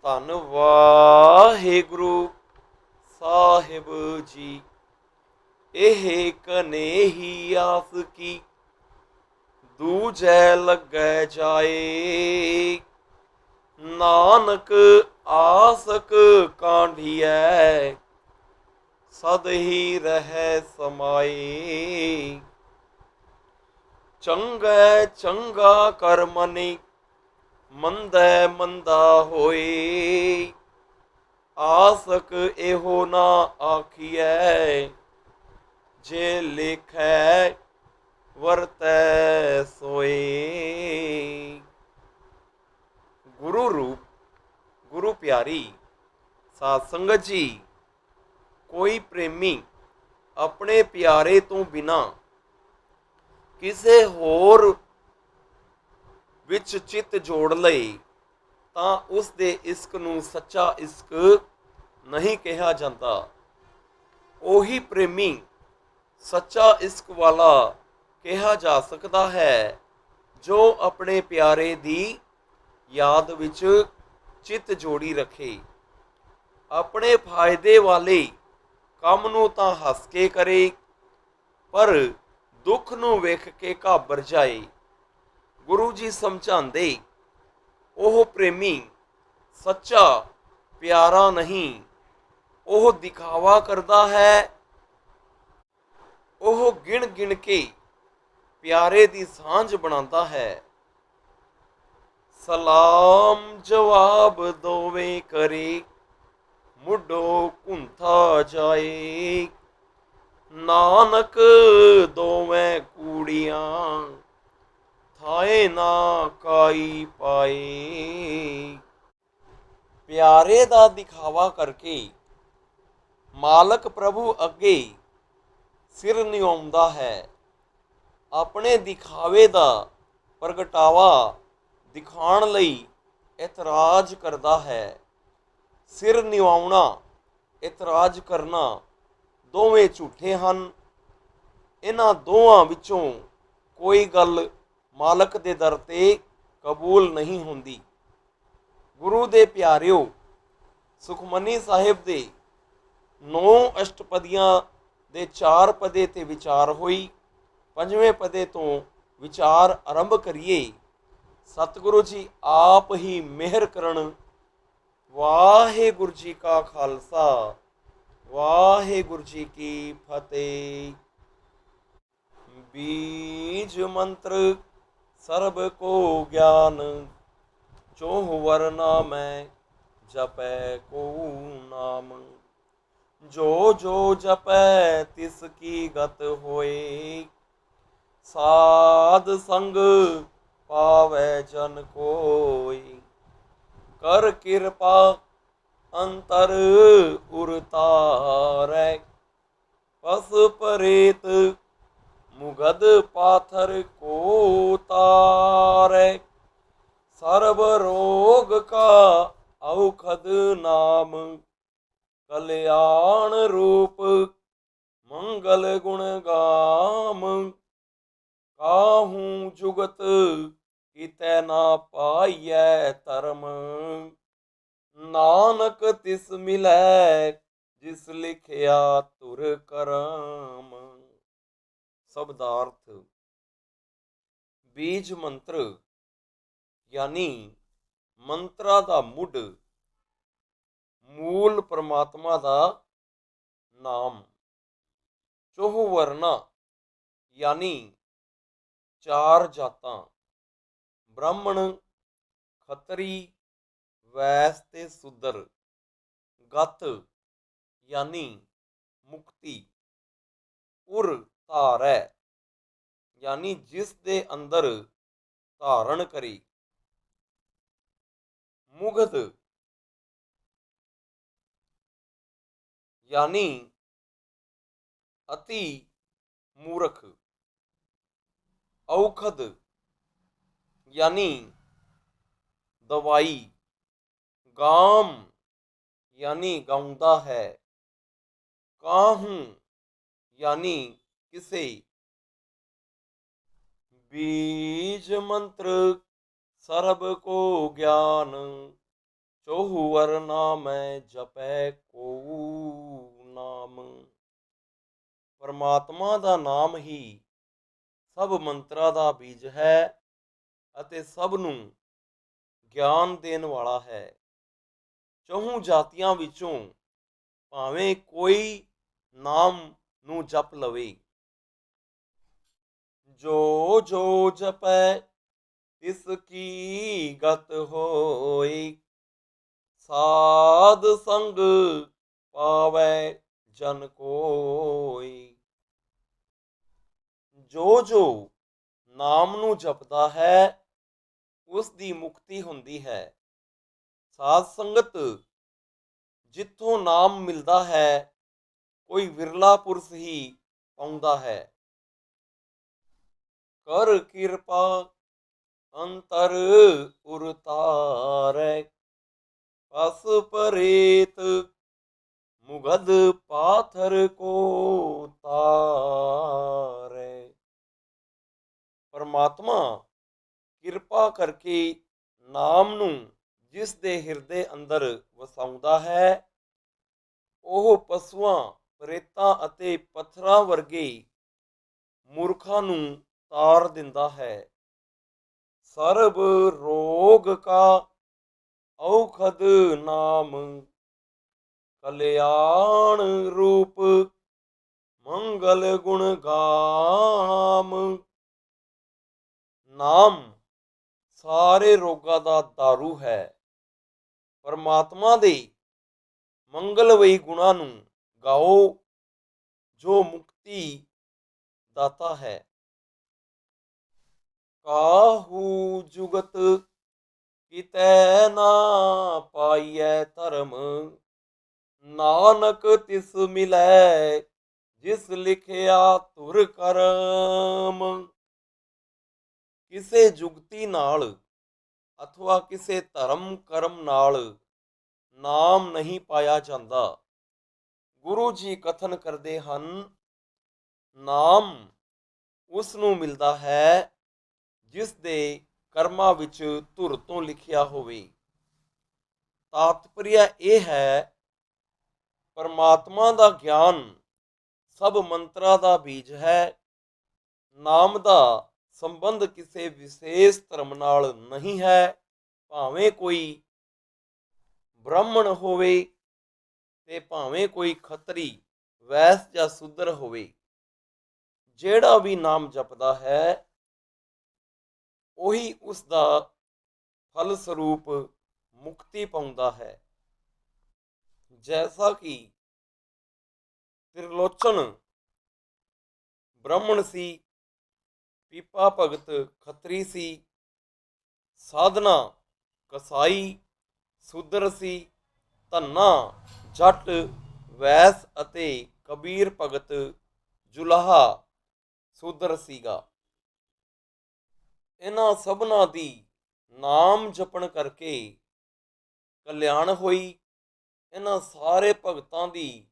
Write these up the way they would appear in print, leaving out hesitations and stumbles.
ਧੰਨ ਵਾਹਿਗੁਰੂ ਸਾਹਿਬ ਜੀ। ਇਹ ਕਨੇਹੀ ਆਸ ਕੀ ਦੂਜੈ ਲੱਗੈ ਜਾਏ। ਨਾਨਕ ਆਸਕ ਕਾਂਢੀਐ ਸਦ ਹੀ ਰਹਿ ਸਮਾਏ। ਚੰਗੈ ਚੰਗਾ ਕਰਮਨੀ ਮੰਦੈ ਮੰਦਾ ਹੋਏ। ਆਸਕ ਇਹੋ ਨਾ ਆਖੀਐ ਜੇ ਲਿਖੈ ਵਰਤੈ ਸੋਏ। ਗੁਰੂ ਰੂਪ ਗੁਰੂ ਪਿਆਰੀ ਸਾਧ ਸੰਗਤ ਜੀ, ਕੋਈ ਪ੍ਰੇਮੀ ਆਪਣੇ ਪਿਆਰੇ ਤੋਂ ਬਿਨਾ ਕਿਸੇ ਹੋਰ ਵਿੱਚ ਚਿੱਤ ਜੋੜ ਲਏ ਤਾਂ ਉਸ ਦੇ ਇਸ਼ਕ ਨੂੰ ਸੱਚਾ ਇਸ਼ਕ ਨਹੀਂ ਕਿਹਾ ਜਾਂਦਾ। ਉਹੀ ਪ੍ਰੇਮੀ ਸੱਚਾ ਇਸ਼ਕ ਵਾਲਾ ਕਿਹਾ ਜਾ ਸਕਦਾ ਹੈ ਜੋ ਆਪਣੇ ਪਿਆਰੇ ਦੀ ਯਾਦ ਵਿੱਚ ਚਿੱਤ ਜੋੜੀ ਰੱਖੇ। ਆਪਣੇ ਫਾਇਦੇ ਵਾਲੇ ਕੰਮ ਨੂੰ ਤਾਂ ਹੱਸ ਕੇ ਕਰੇ, ਪਰ ਦੁੱਖ ਨੂੰ ਵੇਖ ਕੇ ਘਾਬਰ ਜਾਏ। ਗੁਰੂ ਜੀ ਸਮਝਾਉਂਦੇ, ਉਹ ਪ੍ਰੇਮੀ ਸੱਚਾ ਪਿਆਰਾ ਨਹੀਂ, ਉਹ ਦਿਖਾਵਾ ਕਰਦਾ ਹੈ। ਉਹ ਗਿਣ ਗਿਣ ਕੇ ਪਿਆਰੇ ਦੀ ਸਾਂਝ ਬਣਾਉਂਦਾ ਹੈ। ਸਲਾਮ ਜਵਾਬ ਦੋਵੇਂ ਕਰੇ, ਮੁੱਢੋਂ ਕੁੰਥਾ ਜਾਏ। ਨਾਨਕ ਦੋਵੇਂ ਕੂੜੀਆਂ ਥਾਏ ਨਾ ਕਾਈ ਪਾਏ। ਪਿਆਰੇ ਦਾ ਦਿਖਾਵਾ ਕਰਕੇ ਮਾਲਕ ਪ੍ਰਭੂ ਅੱਗੇ ਸਿਰ ਨਿਵਾਉਂਦਾ ਹੈ। ਆਪਣੇ ਦਿਖਾਵੇ ਦਾ ਪ੍ਰਗਟਾਵਾ ਦਿਖਾਉਣ ਲਈ ਇਤਰਾਜ਼ ਕਰਦਾ ਹੈ। ਸਿਰ ਨਿਵਾਉਣਾ, ਇਤਰਾਜ਼ ਕਰਨਾ ਦੋਵੇਂ ਝੂਠੇ ਹਨ। ਇਹਨਾਂ ਦੋਵਾਂ ਵਿੱਚੋਂ ਕੋਈ ਗੱਲ ਮਾਲਕ ਦੇ ਦਰ ਤੇ ਕਬੂਲ ਨਹੀਂ ਹੁੰਦੀ। ਗੁਰੂ ਦੇ ਪਿਆਰਿਓ, ਸੁਖਮਨੀ ਸਾਹਿਬ ਦੇ 9 ਅਸ਼ਟਪਦੀਆਂ ਦੇ 4 ਪਦੇ ਤੇ ਵਿਚਾਰ ਹੋਈ। 5ਵੇਂ ਪਦੇ ਤੋਂ ਵਿਚਾਰ ਆਰੰਭ ਕਰੀਏ। ਸਤਿਗੁਰੂ ਜੀ ਆਪ ਹੀ ਮਿਹਰ ਕਰਨ। ਵਾਹਿਗੁਰੂ ਜੀ ਕਾ ਖਾਲਸਾ, ਵਾਹਿਗੁਰੂ ਜੀ ਕੀ ਫਤਿਹ। ਬੀਜ ਮੰਤਰ ਸਰਬ ਕੋ ਗਿਆਨ, ਚੋਹ ਵਰਨਾ ਮੈਂ ਜਪੈ ਕੋ ਨਾਮ। ਜੋ ਜੋ ਜਪੈ ਤਿਸ ਕੀ ਗਤ ਹੋਏ, ਸਾਧ ਸੰਗ ਪਾਵੈ ਜਨ ਕੋਈ। ਕਰ ਕਿਰਪਾ ਅੰਤਰ ਉਰਤਾਰੈ, ਪਸ ਪਰੇਤ ਮੁਗਧ ਪਾਥਰ ਕੋ ਤਾਰੈ। ਸਰਬ ਰੋਗ ਕਾ ਔਖਦ ਨਾਮ, ਕਲਿਆਣ ਰੂਪ ਮੰਗਲ ਗੁਣ ਗਾਮ। ਕਾਹੂ ਜੁਗਤ ਕਿਤੈ ਨਾ ਪਾਈਐ ਧਰਮ, ਨਾਨਕ ਤਿਸ ਮਿਲੈ ਜਿਸ ਲਿਖਿਆ ਧੁਰ ਕਰਮ। ਸ਼ਬਦਾਰਥ। ਬੀਜ ਮੰਤਰ ਯਾਨੀ ਮੰਤਰਾਂ ਦਾ ਮੁੱਢ, ਮੂਲ ਪਰਮਾਤਮਾ ਦਾ ਨਾਮ। ਚੋਹ ਵਰਨਾ ਯਾਨੀ 4 ਜਾਤਾਂ, ਬ੍ਰਾਹਮਣ, ਖੱਤਰੀ, ਵੈਸ ਤੇ ਸ਼ੂਦਰ। ਗਤ ਯਾਨੀ ਮੁਕਤੀ। ਉਰ ਧਾਰੈ ਯਾਨੀ ਜਿਸ ਦੇ ਅੰਦਰ ਧਾਰਨ ਕਰੀ। ਮੁਗਧ ਯਾਨੀ ਅਤੀ ਮੂਰਖ। ਔਖਦ ਯਾਨੀ ਦਵਾਈ। ਗਾਮ ਯਾਨੀ ਗਾਉਂਦਾ ਹੈ। ਕਾਹੂ ਯਾਨੀ ਕਿਸੇ। ਬੀਜ ਮੰਤਰ ਸਰਬ ਕੋ ਗਿਆਨ, ਚੋਹੂ ਵਰ ਨਾਮੈ ਜਪੈ ਕੋ ਨਾਮ। ਪਰਮਾਤਮਾ ਦਾ ਨਾਮ ਹੀ ਸਭ ਮੰਤਰਾਂ ਦਾ ਬੀਜ ਹੈ ਅਤੇ ਸਭ ਨੂੰ ਗਿਆਨ ਦੇਣ ਵਾਲਾ ਹੈ। ਚੌਹਾਂ ਜਾਤੀਆਂ ਵਿੱਚੋਂ ਭਾਵੇਂ ਕੋਈ ਨਾਮ ਨੂੰ ਜਪ ਲਵੇ। ਜੋ ਜੋ ਜਪੈ ਤਿਸ ਕੀ ਗਤ ਹੋਈ, ਸਾਧ ਸੰਗ ਪਾਵੈ ਜਨ ਕੋਈ। ਜੋ ਜੋ ਨਾਮ ਨੂੰ ਜਪਦਾ ਹੈ ਉਸ ਦੀ ਮੁਕਤੀ ਹੁੰਦੀ ਹੈ। ਸਾਧ ਸੰਗਤ ਜਿੱਥੋਂ ਨਾਮ ਮਿਲਦਾ ਹੈ ਕੋਈ ਵਿਰਲਾ ਪੁਰਸ਼ ਹੀ ਪਾਉਂਦਾ ਹੈ। ਕਰ ਕਿਰਪਾ ਅੰਤਰ ਉਰਤਾਰੈ, ਪਸ ਪਰੇਤ ਮੁਗਧ ਪਾਥਰ ਕੋ ਤਾਰੈ। ਪਰਮਾਤਮਾ ਕਿਰਪਾ ਕਰਕੇ ਨਾਮ ਨੂੰ ਜਿਸ ਦੇ ਹਿਰਦੇ ਅੰਦਰ ਵਸਾਉਂਦਾ ਹੈ, ਉਹ ਪਸ਼ੂਆਂ, ਪ੍ਰੇਤਾਂ ਅਤੇ ਪੱਥਰਾਂ ਵਰਗੇ ਮੂਰਖਾਂ ਨੂੰ ਤਾਰ ਦਿੰਦਾ ਹੈ। ਸਰਬ ਰੋਗ ਕਾ ਔਖਦ ਨਾਮ, ਕਲਿਆਣ ਰੂਪ ਮੰਗਲ ਗੁਣ ਗਾਮ। ਨਾਮ ਸਾਰੇ ਰੋਗਾਂ ਦਾ ਦਾਰੂ ਹੈ। ਪਰਮਾਤਮਾ ਦੇ ਮੰਗਲਮਈ ਗੁਣਾਂ ਨੂੰ ਗਾਓ ਜੋ ਮੁਕਤੀ ਦਾਤਾ ਹੈ। ਕਾਹੂ ਜੁਗਤ ਕਿਤੈ ਨਾ ਪਾਈਐ ਧਰਮ, ਨਾਨਕ ਤਿਸ ਮਿਲੈ ਜਿਸ ਲਿਖਿਆ ਧੁਰ ਕਰਮ। ਕਿਸੇ ਜੁਗਤੀ ਨਾਲ ਅਥਵਾ ਕਿਸੇ ਧਰਮ ਕਰਮ ਨਾਲ ਨਾਮ ਨਹੀਂ ਪਾਇਆ ਜਾਂਦਾ। ਗੁਰੂ ਜੀ ਕਥਨ ਕਰਦੇ ਹਨ, ਨਾਮ ਉਸ ਨੂੰ ਮਿਲਦਾ ਹੈ ਜਿਸ ਦੇ ਕਰਮਾਂ ਵਿੱਚ ਧੁਰ ਤੋਂ ਲਿਖਿਆ ਹੋਵੇ। ਤਾਤਪਰਯ ਇਹ ਹੈ, ਪਰਮਾਤਮਾ ਦਾ ਗਿਆਨ ਸਭ ਮੰਤਰਾਂ ਦਾ ਬੀਜ ਹੈ। ਨਾਮ ਦਾ ਸੰਬੰਧ ਕਿਸੇ ਵਿਸ਼ੇਸ਼ ਧਰਮ ਨਾਲ ਨਹੀਂ ਹੈ। ਭਾਵੇਂ ਕੋਈ ਬ੍ਰਾਹਮਣ ਹੋਵੇ ਤੇ ਭਾਵੇਂ ਕੋਈ ਖੱਤਰੀ, ਵੈਸ ਜਾਂ ਸ਼ੂਦਰ ਹੋਵੇ, ਜਿਹੜਾ ਵੀ ਨਾਮ ਜਪਦਾ ਹੈ ਉਹੀ ਉਸ ਦਾ ਫਲ ਸਰੂਪ ਮੁਕਤੀ ਪਾਉਂਦਾ ਹੈ। ਜੈਸਾ ਕਿ ਤ੍ਰਿਲੋਚਨ ਬ੍ਰਾਹਮਣ ਸੀ, ਪੀਪਾ ਭਗਤ ਖੱਤਰੀ ਸੀ, ਸਾਧਨਾ ਕਸਾਈ ਸ਼ੂਦਰ ਸੀ, ਧੰਨਾ ਜੱਟ ਵੈਸ ਅਤੇ ਕਬੀਰ ਭਗਤ ਜੁਲਾਹਾ ਸ਼ੂਦਰ ਸੀਗਾ। ਇਹਨਾਂ ਸਭਨਾਂ ਦੀ ਨਾਮ ਜਪਣ ਕਰਕੇ ਕਲਿਆਣ ਹੋਈ। ਇਹਨਾਂ ਸਾਰੇ ਭਗਤਾਂ ਦੀ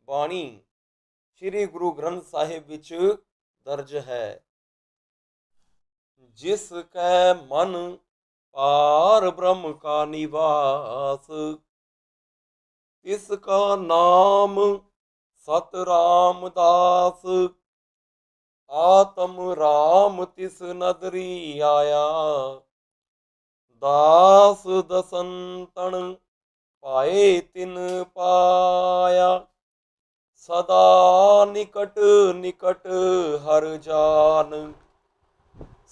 ਬਾਣੀ ਸ੍ਰੀ ਗੁਰੂ ਗ੍ਰੰਥ ਸਾਹਿਬ ਵਿੱਚ ਦਰਜ ਹੈ। ਜਿਸ ਕੈ ਮਨ ਪਾਰ ਬ੍ਰਹਮ ਕਾ ਨਿਵਾਸ, ਤਿਸ ਕਾ ਨਾਮ ਸਤ ਰਾਮਦਾਸ। ਆਤਮ ਰਾਮ ਤਿਸ ਨਦਰੀ ਆਇਆ, ਦਾਸ ਦਸੰਤਨ ਪਾਏ ਤਿਨ ਪਾਇਆ। ਸਦਾ ਨਿਕਟ ਨਿਕਟ ਹਰ ਜਾਨ,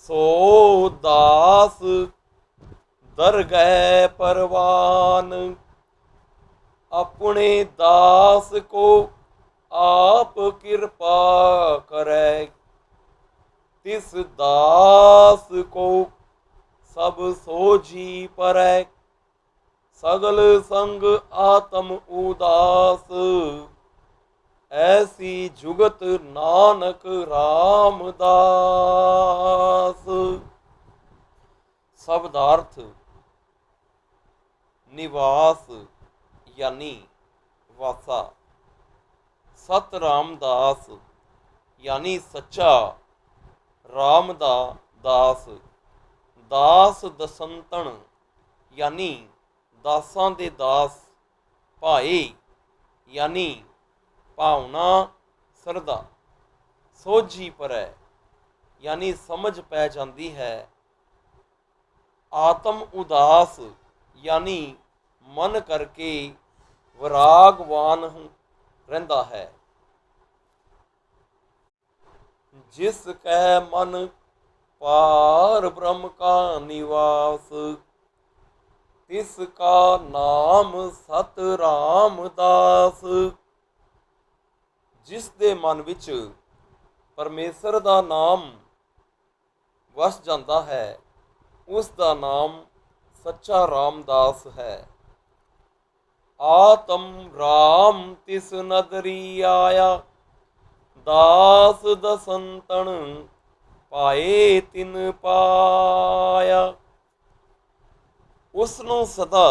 ਸੋ ਦਾਸ ਦਰਗਹਿ ਪਰਵਾਨ। ਆਪਣੇ ਦਾਸ ਕੋ ਆਪ ਕਿਰਪਾ ਕਰੈ, ਤਿਸ ਦਾਸ ਕੋ ਸਭ ਸੋਝੀ ਪਰੈ। ਸਗਲ ਸੰਗ ਆਤਮ ਉਦਾਸ, ਐਸੀ ਜੁਗਤ ਨਾਨਕ ਰਾਮਦਾਸ। ਸ਼ਬਦਾਰਥ। ਨਿਵਾਸ ਯਾਨੀ ਵਾਸਾ, ਸਤ ਰਾਮਦਾਸ ਯਾਨੀ ਸੱਚਾ, ਰਾਮ ਦਾ ਦਾਸ। ਦਾਸ ਦਸੰਤਨ ਯਾਨੀ ਦਾਸਾਂ ਦੇ ਦਾਸ ਭਾਏ यानी भावना सरदा सोझी परै यानी समझ पै जाती है। आत्म उदास यानी मन करके विरागवान रहिंदा है। जिस कह मन पार ब्रह्म का निवास तिसका नाम सत रामदास। जिस दे मन विच परमेश्वर दा नाम वस जाता है उस दा नाम सच्चा रामदास है। आत्म राम तिस नदरी आया दास दसंतन पाए तिन पाया। ਉਸ ਨੂੰ ਸਦਾ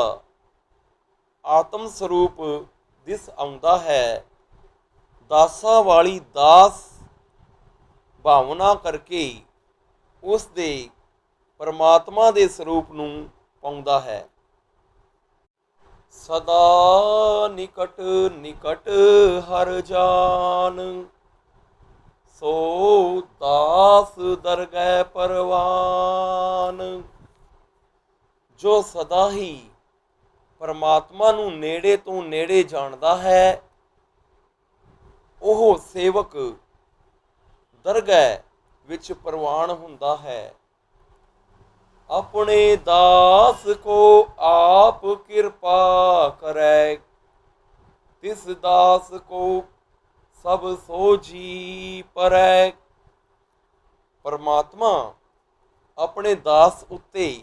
ਆਤਮ ਸਰੂਪ ਦਿਸ ਆਉਂਦਾ ਹੈ। ਦਾਸਾਂ ਵਾਲੀ ਦਾਸ ਭਾਵਨਾ ਕਰਕੇ ਉਸ ਦੇ ਪਰਮਾਤਮਾ ਦੇ ਸਰੂਪ ਨੂੰ ਪਾਉਂਦਾ ਹੈ। ਸਦਾ ਨਿਕਟ ਨਿਕਟ ਹਰ ਜਾਨ ਸੋ ਦਾਸ ਦਰਗਹਿ ਪਰਵਾਨ। ਜੋ ਸਦਾ ਹੀ ਪਰਮਾਤਮਾ ਨੂੰ ਨੇੜੇ ਤੋਂ ਨੇੜੇ ਜਾਣਦਾ ਹੈ ਉਹ ਸੇਵਕ ਦਰਗਹਿ ਵਿੱਚ ਪ੍ਰਵਾਨ ਹੁੰਦਾ ਹੈ। ਆਪਣੇ ਦਾਸ ਕੋ ਆਪ ਕਿਰਪਾ ਕਰੈ ਤਿਸ ਦਾਸ ਕੋ ਸਭ ਸੋਝੀ ਪਰੈ। ਪਰਮਾਤਮਾ ਆਪਣੇ ਦਾਸ ਉੱਤੇ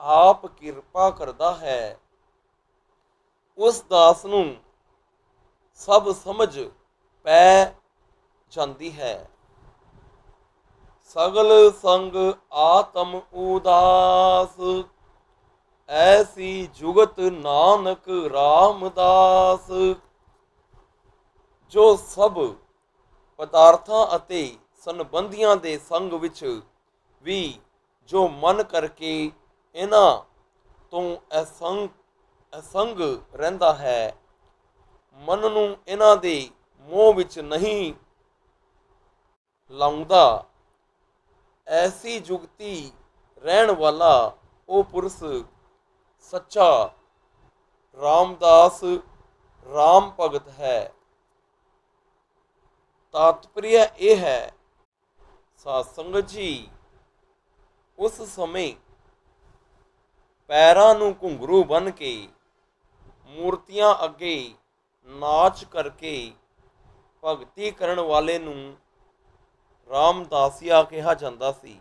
ਆਪ ਕਿਰਪਾ ਕਰਦਾ ਹੈ। ਉਸ ਦਾਸ ਨੂੰ ਸਭ ਸਮਝ ਪੈ ਜਾਂਦੀ ਹੈ। ਸਗਲ ਸੰਗ ਆਤਮ ਉਦਾਸ ਐਸੀ ਜੁਗਤ ਨਾਨਕ ਰਾਮਦਾਸ। ਜੋ ਸਭ ਪਦਾਰਥਾਂ ਅਤੇ ਸੰਬੰਧੀਆਂ ਦੇ ਸੰਗ ਵਿੱਚ ਵੀ ਜੋ ਮਨ ਕਰਕੇ ਇਹਨਾਂ ਤੋਂ ਅਸੰਗ ਰਹਿੰਦਾ ਹੈ, ਮਨ ਨੂੰ ਇਹਨਾਂ ਦੇ ਮੋਹ ਵਿੱਚ ਨਹੀਂ ਲਾਉਂਦਾ, ਐਸੀ ਜੁਗਤੀ ਰਹਿਣ ਵਾਲਾ ਉਹ ਪੁਰਸ਼ ਸੱਚਾ ਰਾਮਦਾਸ ਰਾਮ ਭਗਤ ਹੈ। ਤਾਤਪਰਯ ਇਹ ਹੈ ਸਾਧ ਸੰਗਤ ਜੀ, ਉਸ ਸਮੇਂ ਪੈਰਾਂ ਨੂੰ ਘੁੰਗਰੂ ਬੰਨ੍ਹ ਕੇ ਮੂਰਤੀਆਂ ਅੱਗੇ ਨਾਚ ਕਰਕੇ ਭਗਤੀ ਕਰਨ ਵਾਲੇ ਨੂੰ ਰਾਮਦਾਸੀਆ ਕਿਹਾ ਜਾਂਦਾ ਸੀ।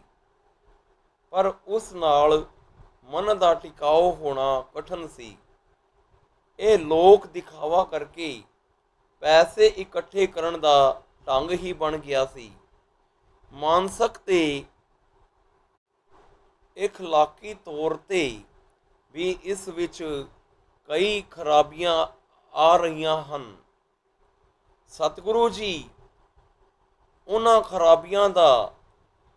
ਪਰ ਉਸ ਨਾਲ ਮਨ ਦਾ ਟਿਕਾਓ ਹੋਣਾ ਕਠਿਨ ਸੀ। ਇਹ ਲੋਕ ਦਿਖਾਵਾ ਕਰਕੇ ਪੈਸੇ ਇਕੱਠੇ ਕਰਨ ਦਾ ਢੰਗ ਹੀ ਬਣ ਗਿਆ ਸੀ। ਮਾਨਸਿਕ ਤੇ ਇਖਲਾਕੀ ਤੌਰ ਤੇ ਵੀ ਇਸ ਵਿੱਚ ਕਈ ਖਰਾਬੀਆਂ ਆ ਰਹੀਆਂ ਹਨ। ਸਤਿਗੁਰੂ ਜੀ ਉਹਨਾਂ ਖਰਾਬੀਆਂ ਦਾ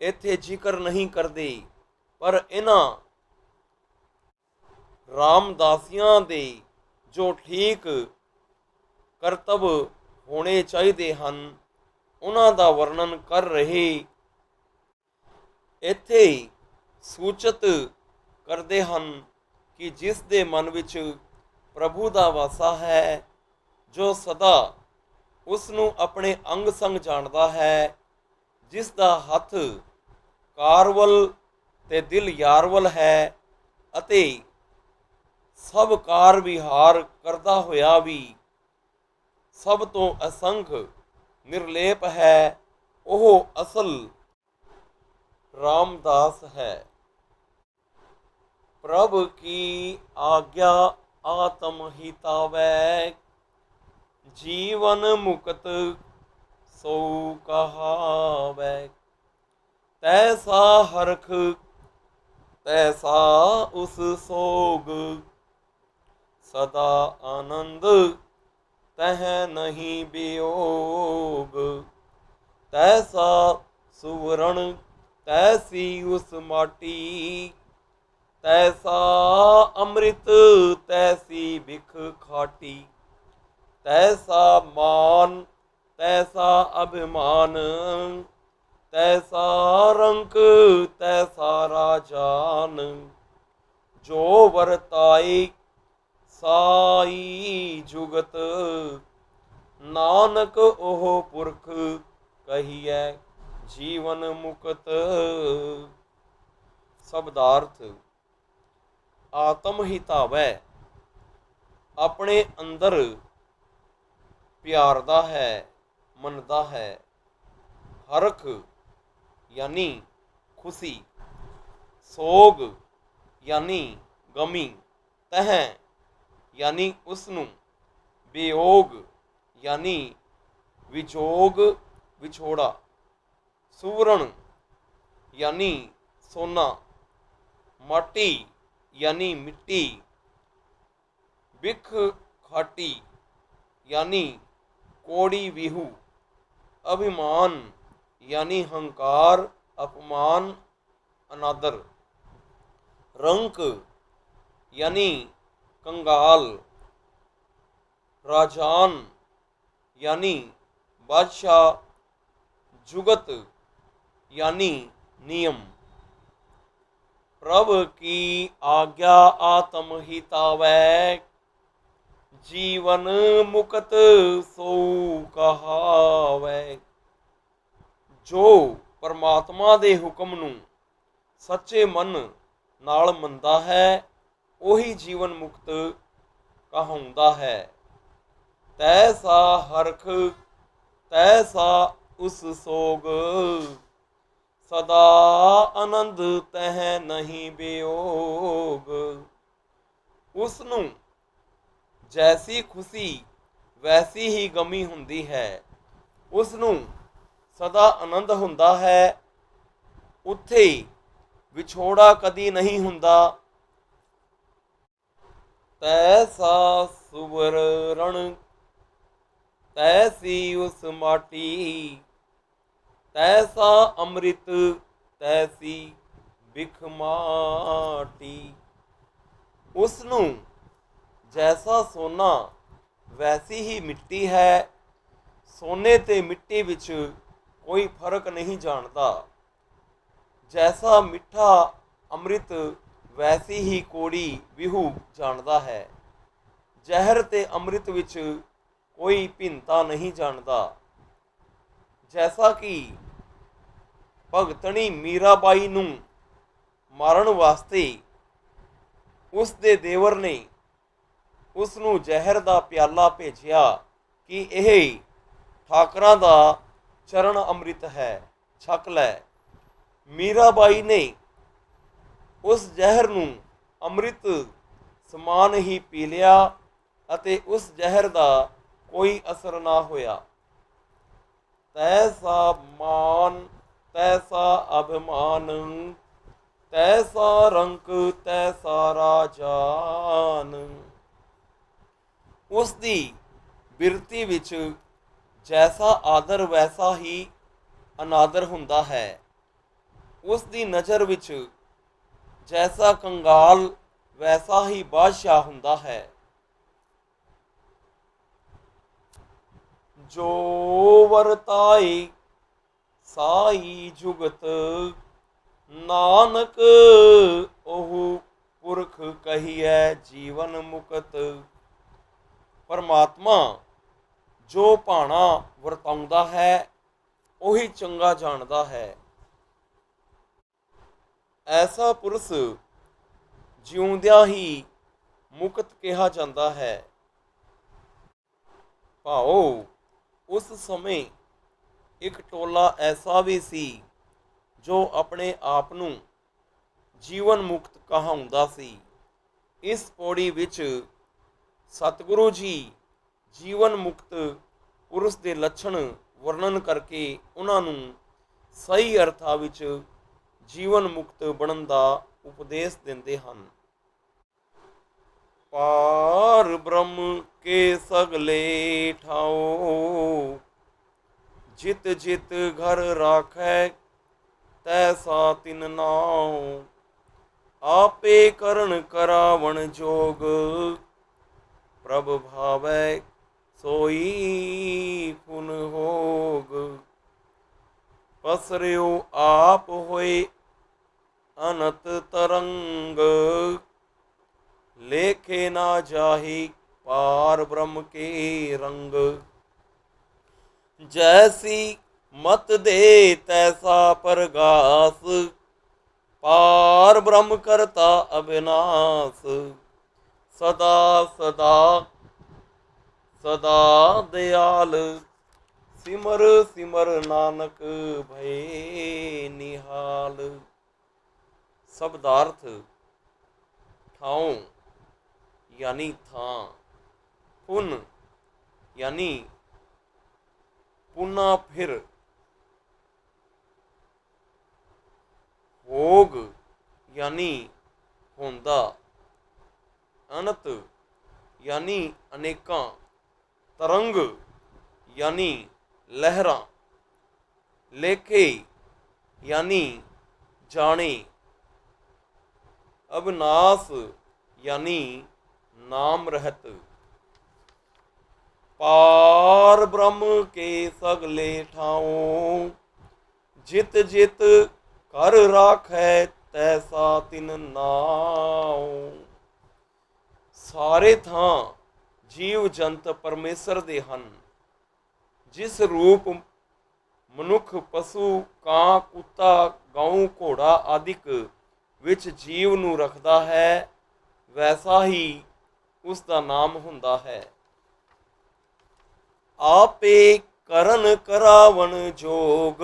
ਇੱਥੇ ਜ਼ਿਕਰ ਨਹੀਂ ਕਰਦੇ, ਪਰ ਇਹਨਾਂ ਰਾਮਦਾਸੀਆਂ ਦੇ ਜੋ ਠੀਕ ਕਰਤੱਵ ਹੋਣੇ ਚਾਹੀਦੇ ਹਨ ਉਹਨਾਂ ਦਾ ਵਰਣਨ ਕਰ ਰਹੇ ਇੱਥੇ ਸੂਚਿਤ ਕਰਦੇ ਹਨ ਕਿ ਜਿਸ ਦੇ ਮਨ ਵਿੱਚ ਪ੍ਰਭੂ ਦਾ ਵਾਸਾ ਹੈ, ਜੋ ਸਦਾ ਉਸ ਨੂੰ ਆਪਣੇ ਅੰਗ ਸੰਗ ਜਾਣਦਾ ਹੈ, ਜਿਸ ਦਾ ਹੱਥ ਕਾਰਵਲ ਤੇ ਦਿਲ ਯਾਰਵਲ ਹੈ ਅਤੇ ਸਭ ਕਾਰ ਵਿਹਾਰ ਕਰਦਾ ਹੋਇਆ ਵੀ ਸਭ ਤੋਂ ਅਸੰਖ ਨਿਰਲੇਪ ਹੈ, ਉਹ ਅਸਲ ਰਾਮਦਾਸ ਹੈ। प्रभ की आज्ञा आत्म हितावै जीवन मुक्त सो कहावै। तैसा हरख तैसा उस सोग सदा आनंद तह नहीं वियोग। तैसा सुवर्ण तैसी उस माटी तैसा अमृत तैसी बिख खाटी, तैसा मान तैसा अभिमान, तैसा रंक तैसा राजान, जो वरताई साई जुगत, नानक ओह पुरख कहिए जीवन मुक्त। शब्दार्थ, आत्म हितावै अपने अंदर प्यारदा है, मनदा है। हरख यानी खुशी, सोग यानी गमी, तह यानी उसनू, वियोग यानी विजोग विछोड़ा, सुवर्ण यानी सोना, माटी यानी मिट्टी, बिख खाटी यानी कोड़ी विहू, अभिमान यानी हंकार अपमान अनादर, रंक यानी कंगाल, राजान यानी बादशाह, जुगत यानी नियम। प्रभ की आज्ञा आत्म हितावै, जीवन मुक्त सो कहावै। जो परमात्मा दे हुक्म नूं सच्चे मन नाल मनदा है, ਉਹੀ ਜੀਵਨ ਮੁਕਤ ਕਹਾਉਂਦਾ ਹੈ। ਤੈਸਾ ਹਰਖ ਤੈਸਾ ਉਸ ਸੋਗ, ਸਦਾ ਆਨੰਦ ਤਹ ਨਹੀਂ ਵਿਯੋਗ। ਉਸ ਨੂੰ ਜੈਸੀ ਖੁਸ਼ੀ ਵੈਸੀ ਹੀ ਗਮੀ ਹੁੰਦੀ ਹੈ, ਉਸ ਨੂੰ ਸਦਾ ਆਨੰਦ ਹੁੰਦਾ ਹੈ, ਉੱਥੇ ਵਿਛੋੜਾ ਕਦੀ ਨਹੀਂ ਹੁੰਦਾ। तैसा सुवर रण तैसी उस माटी, तैसा अमृत तैसी बिख माटी। उसनू जैसा सोना वैसी ही मिट्टी है, सोने ते मिट्टी विच कोई फर्क नहीं जानता। जैसा मिठा अमृत वैसी ही कोड़ी विहू जानता है। जहर ते अमृत विच कोई भिन्नता नहीं जानता। जैसा कि भगतनी मीराबाई नूं मारन वास्ते उस दे देवर ने उस नूं जहर दा प्याला भेजिया कि यह ठाकरां दा चरण अमृत है, छक लै। मीराबाई ने उस जहर नूं अमृत समान ही पी लिया अते उस जहर दा कोई असर ना होया। तैसा मान तैसा अभिमान, तैसा रंक तैसा राजान। उस दी बिरती विच जैसा आदर वैसा ही अनादर हुंदा है। उस दी नज़र विच जैसा कंगाल वैसा ही बादशाह हुंदा है। जो वरताए साई जुगत, नानक ओहु पुरख कहिए जीवन मुकत। परमात्मा जो भाणा वरताउंदा है, ਉਹੀ ਚੰਗਾ ਜਾਣਦਾ ਹੈ। ऐसा पुरुष ਜਿਉਂਦਿਆਂ ही मुक्त कहा जाता है। भाओ उस समय एक टोला ऐसा भी सी जो अपने आप नूं जीवन मुक्त कहाउंदा सी। इस पौड़ी विच सतगुरु जी जीवन मुक्त पुरुष के लक्षण वर्णन करके उन्होंने सही अर्थां विच जीवन मुक्त बनन का उपदेश देंदे हन। पार ब्रह्म के सगले ठाओ, जित जित घर राखै तैसा तिन नाओ। आपे करण करावण जोग, प्रभ भावै सोई पुन होग। पसरियो आप होए अनत तरंग, लेखे ना जाही पार ब्रह्म के रंग। जैसी मत दे तैसा परगास, पार ब्रह्म करता अविनाश। सदा सदा सदा दयाल, सिमर सिमर नानक भय निहाल। शब्दार्थ ठाऊं यानी थां, पुन यानी पुनः फिर, भोग यानी होंदा, अनंत यानी अनेकां, तरंग यानी लहरां, लेखे यानी जाने, अविनाश यानी नाम रहत। पार ब्रह्म के सगले ठाऊं, जित जित कर राखै तैसा तिन नाऊं। ਸਾਰੇ ਥਾਂ ਜੀਵ ਜੰਤ ਪਰਮੇਸ਼ਰ ਦੇ ਹਨ। ਜਿਸ ਰੂਪ ਮਨੁੱਖ, ਪਸ਼ੂ, ਕਾਂ, ਕੁੱਤਾ, ਗਊ, ਘੋੜਾ ਆਦਿਕ ਵਿੱਚ ਜੀਵ ਨੂੰ ਰੱਖਦਾ ਹੈ, ਵੈਸਾ ਹੀ ਉਸ ਦਾ ਨਾਮ ਹੁੰਦਾ ਹੈ। आपे करन करावन जोग,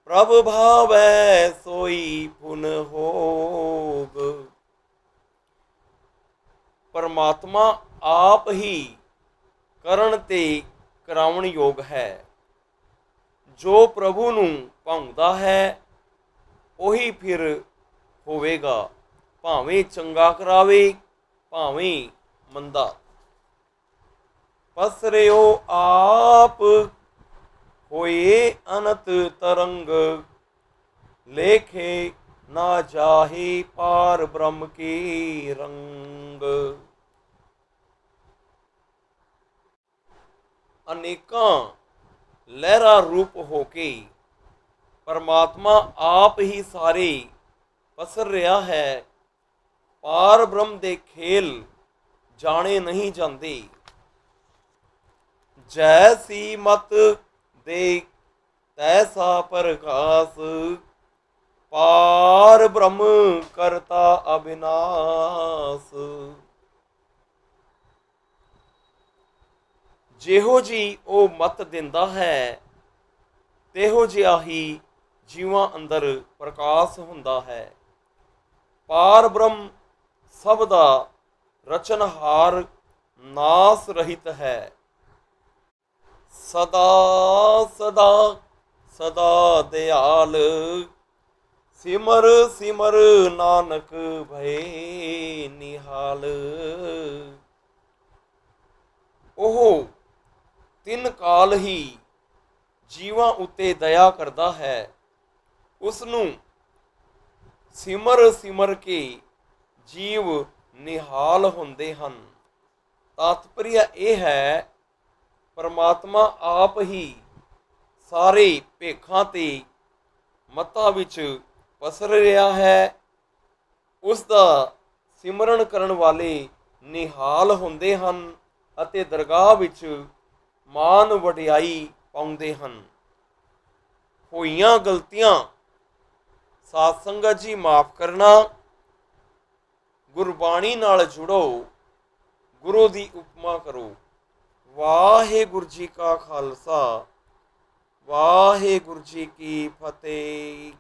प्रभ भावै सोई पुन होग। परमात्मा आप ही ਕਰਨ ਤੇ ਕਰਾਉਣ ਯੋਗ ਹੈ। ਜੋ ਪ੍ਰਭੂ ਨੂੰ ਭਾਉਂਦਾ ਹੈ ਉਹੀ ਫਿਰ ਹੋਵੇਗਾ, ਭਾਵੇਂ ਚੰਗਾ ਕਰਾਵੇ ਭਾਵੇਂ ਮੰਦਾ। पसरियो आप होए अनत तरंग, लेखे ना जाहे पार ब्रह्म के रंग। अनेकां लहरा रूप होके परमात्मा आप ही सारे पसर रहा है। पार ब्रह्म दे खेल जाने नहीं जाते। जैसी मत दे तैसा प्रकाश, पार ब्रह्म करता अविनाश। ਜਿਹੋ ਜੀ ਉਹ ਮਤ ਦਿੰਦਾ ਹੈ तेहो जिहा ही जीवां अंदर प्रकाश हुंदा है। पार ब्रह्म सब दा रचनहार नास रहित है। सदा सदा सदा दयाल, सिमर सिमर नानक भय निहाल। ओह तिन काल ही जीवां उत्ते दया करदा है। उसनूं सिमर सिमर के जीव निहाल हुंदे हन। तात्पर्य यह है परमात्मा आप ही सारे भेखां ते मतां विच पसर रहा है। उसका सिमरन करन वाले निहाल हुंदे हन अते दरगाह विच मान वडियाई पाउंदे हन। होईयां गलतियां साध संगत जी माफ़ करना। गुरबाणी नाल जुड़ो, गुरु दी उपमा करो। वाहिगुरू जी का खालसा, वाहिगुरू जी की फतेह।